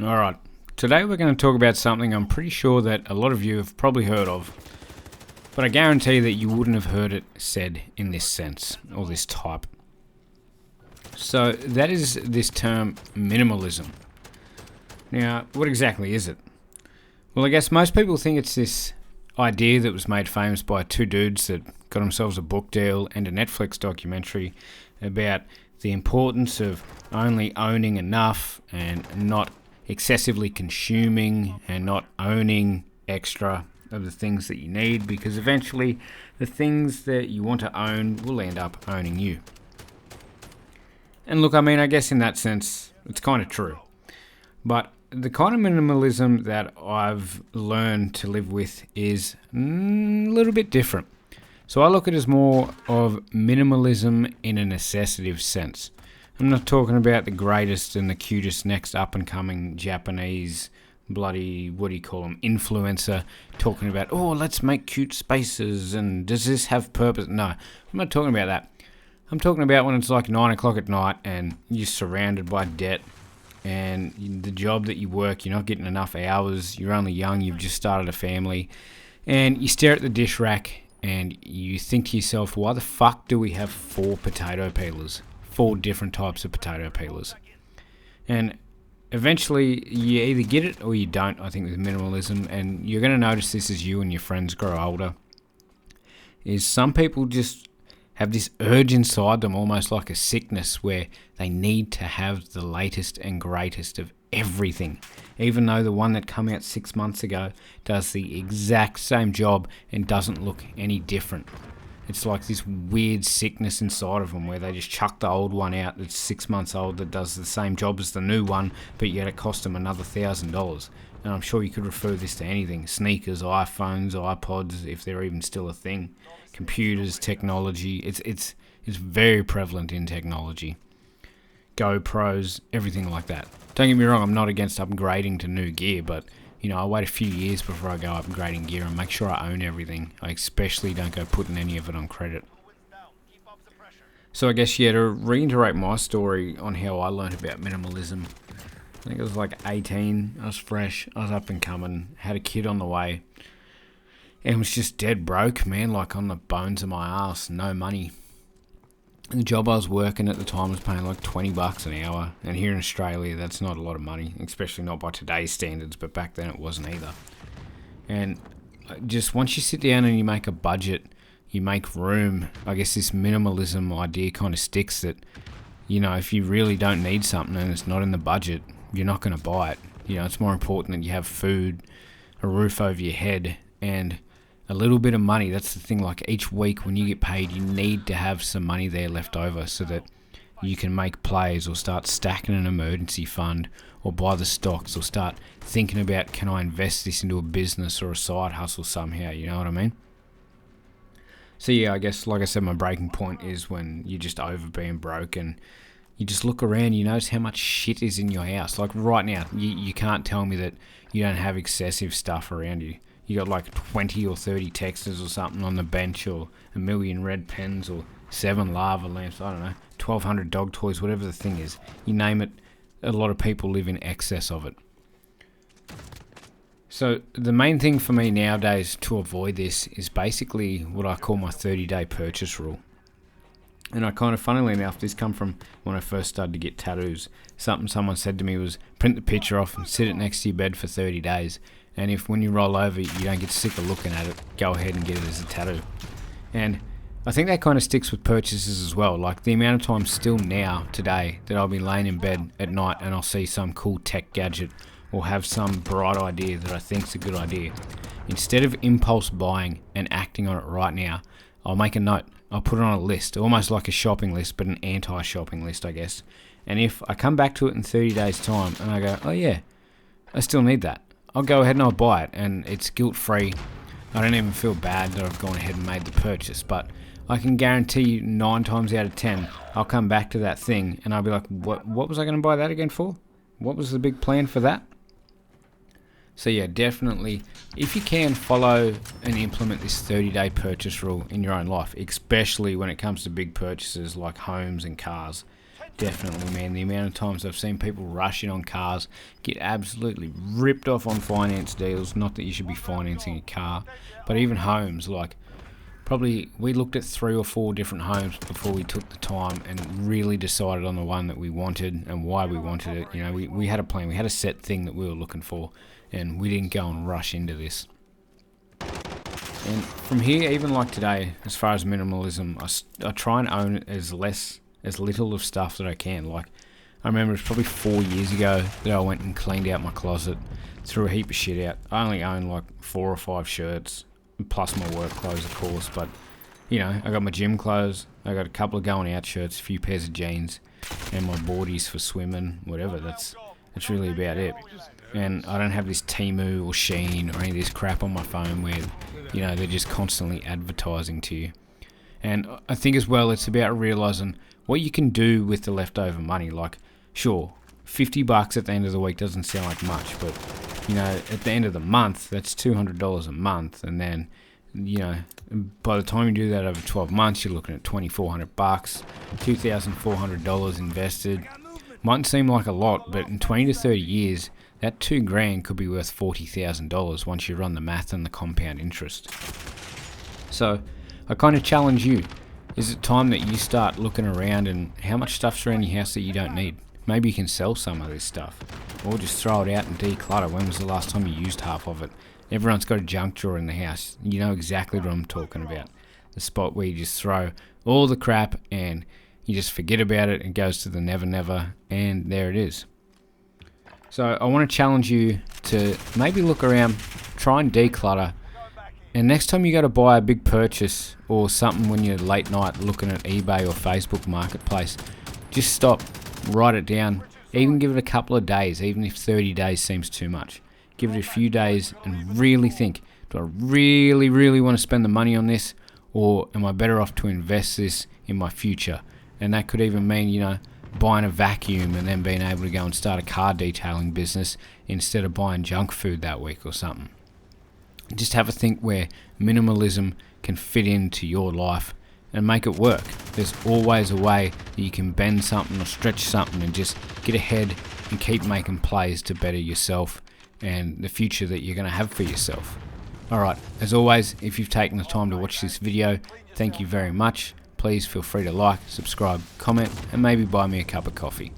Alright, today we're going to talk about something I'm pretty sure that a lot of you have probably heard of, but I guarantee that you wouldn't have heard it said in this sense, or this type. So that is this term, minimalism. Now, what exactly is it? Well, I guess most people think it's this idea that was made famous by two dudes that got themselves a book deal and a Netflix documentary about the importance of only owning enough and not excessively consuming and not owning extra of the things that you need, because eventually the things that you want to own will end up owning you. And look, I mean, I guess in that sense, it's kind of true. But the kind of minimalism that I've learned to live with is a little bit different. So I look at it as more of minimalism in a necessitative sense. I'm not talking about the greatest and the cutest next up-and-coming Japanese bloody, what do you call them, influencer, talking about, oh, let's make cute spaces and does this have purpose? No, I'm not talking about that. I'm talking about when it's like 9 o'clock at night and you're surrounded by debt and the job that you work, you're not getting enough hours, you're only young, you've just started a family, and you stare at the dish rack and you think to yourself, why the fuck do we have 4 potato peelers? 4 different types of potato peelers. And eventually you either get it or you don't, I think, with minimalism. And you're going to notice this as you and your friends grow older, is some people just have this urge inside them, almost like a sickness, where they need to have the latest and greatest of everything, even though the one that came out 6 months ago does the exact same job and doesn't look any different. It's like this weird sickness inside of them where they just chuck the old one out that's 6 months old that does the same job as the new one, but yet it cost them another $1,000. And I'm sure you could refer this to anything: sneakers, iPhones, iPods, if they're even still a thing, computers, technology. It's very prevalent in technology. GoPros, everything like that. Don't get me wrong, I'm not against upgrading to new gear, but I wait a few years before I go upgrading gear and make sure I own everything. I especially don't go putting any of it on credit. So I guess, to reiterate my story on how I learned about minimalism, I think it was like 18, I was fresh, I was up and coming, had a kid on the way, and was just dead broke, man, like on the bones of my ass, no money. And the job I was working at the time was paying like $20 an hour, and here in Australia that's not a lot of money, especially not by today's standards, but back then it wasn't either. And just once you sit down and you make a budget, you make room, I guess this minimalism idea kind of sticks that, if you really don't need something and it's not in the budget, you're not going to buy it. It's more important that you have food, a roof over your head, and a little bit of money. That's the thing, like each week when you get paid, you need to have some money there left over so that you can make plays or start stacking an emergency fund or buy the stocks or start thinking about, can I invest this into a business or a side hustle somehow, you know what I mean? So yeah, I guess, like I said, my breaking point is when you're just over being broke and you just look around, you notice how much shit is in your house. Like right now, you can't tell me that you don't have excessive stuff around you. You got like 20 or 30 texters or something on the bench, or a million red pens, or 7 lava lamps, I don't know, 1,200 dog toys, whatever the thing is. You name it, a lot of people live in excess of it. So the main thing for me nowadays to avoid this is basically what I call my 30-day purchase rule. And I kind of, funnily enough, this come from when I first started to get tattoos. Something someone said to me was, print the picture off and sit it next to your bed for 30 days. And if when you roll over you don't get sick of looking at it, go ahead and get it as a tattoo. And I think that kind of sticks with purchases as well. Like the amount of times still now, today, that I'll be laying in bed at night and I'll see some cool tech gadget or have some bright idea that I think's a good idea. Instead of impulse buying and acting on it right now, I'll make a note. I'll put it on a list, almost like a shopping list, but an anti-shopping list, I guess. And if I come back to it in 30 days' time and I go, oh yeah, I still need that, I'll go ahead and I'll buy it, and it's guilt-free. I don't even feel bad that I've gone ahead and made the purchase, but I can guarantee you 9 times out of 10, I'll come back to that thing and I'll be like, what was I going to buy that again for? What was the big plan for that? So yeah, definitely, if you can, follow and implement this 30-day purchase rule in your own life, especially when it comes to big purchases like homes and cars. Definitely, man. The amount of times I've seen people rush in on cars, get absolutely ripped off on finance deals. Not that you should be financing a car, but even homes. Like, probably we looked at 3 or 4 different homes before we took the time and really decided on the one that we wanted and why we wanted it. You know, we had a plan. We had a set thing that we were looking for, and we didn't go and rush into this. And from here, even like today, as far as minimalism, I try and own as little of stuff that I can. Like, I remember it's probably 4 years ago that I went and cleaned out my closet, threw a heap of shit out. I only own like 4 or 5 shirts, plus my work clothes, of course. But, you know, I got my gym clothes, I got a couple of going out shirts, a few pairs of jeans, and my boardies for swimming, whatever. That's really about it. And I don't have this Temu or Shein or any of this crap on my phone where, you know, they're just constantly advertising to you. And I think as well, it's about realizing what you can do with the leftover money. Like, sure, $50 at the end of the week doesn't sound like much, but, you know, at the end of the month, that's $200 a month. And then, you know, by the time you do that over 12 months, you're looking at $2,400, $2,400 invested. Mightn't seem like a lot, but in 20 to 30 years, that $2,000 could be worth $40,000 once you run the math and the compound interest. So I kind of challenge you. Is it time that you start looking around and how much stuff's around your house that you don't need? Maybe you can sell some of this stuff, or just throw it out and declutter. When was the last time you used half of it? Everyone's got a junk drawer in the house. You know exactly what I'm talking about. The spot where you just throw all the crap and you just forget about it and it goes to the never never, and there it is. So I want to challenge you to maybe look around, try and declutter, and next time you go to buy a big purchase or something when you're late night looking at eBay or Facebook Marketplace, just stop, write it down, even give it a couple of days, even if 30 days seems too much. Give it a few days and really think, do I really, really want to spend the money on this, or am I better off to invest this in my future? And that could even mean, you know, buying a vacuum and then being able to go and start a car detailing business instead of buying junk food that week or something. Just have a think where minimalism can fit into your life and make it work. There's always a way that you can bend something or stretch something and just get ahead and keep making plays to better yourself and the future that you're going to have for yourself. Alright, as always, if you've taken the time to watch this video, thank you very much. Please feel free to like, subscribe, comment, and maybe buy me a cup of coffee.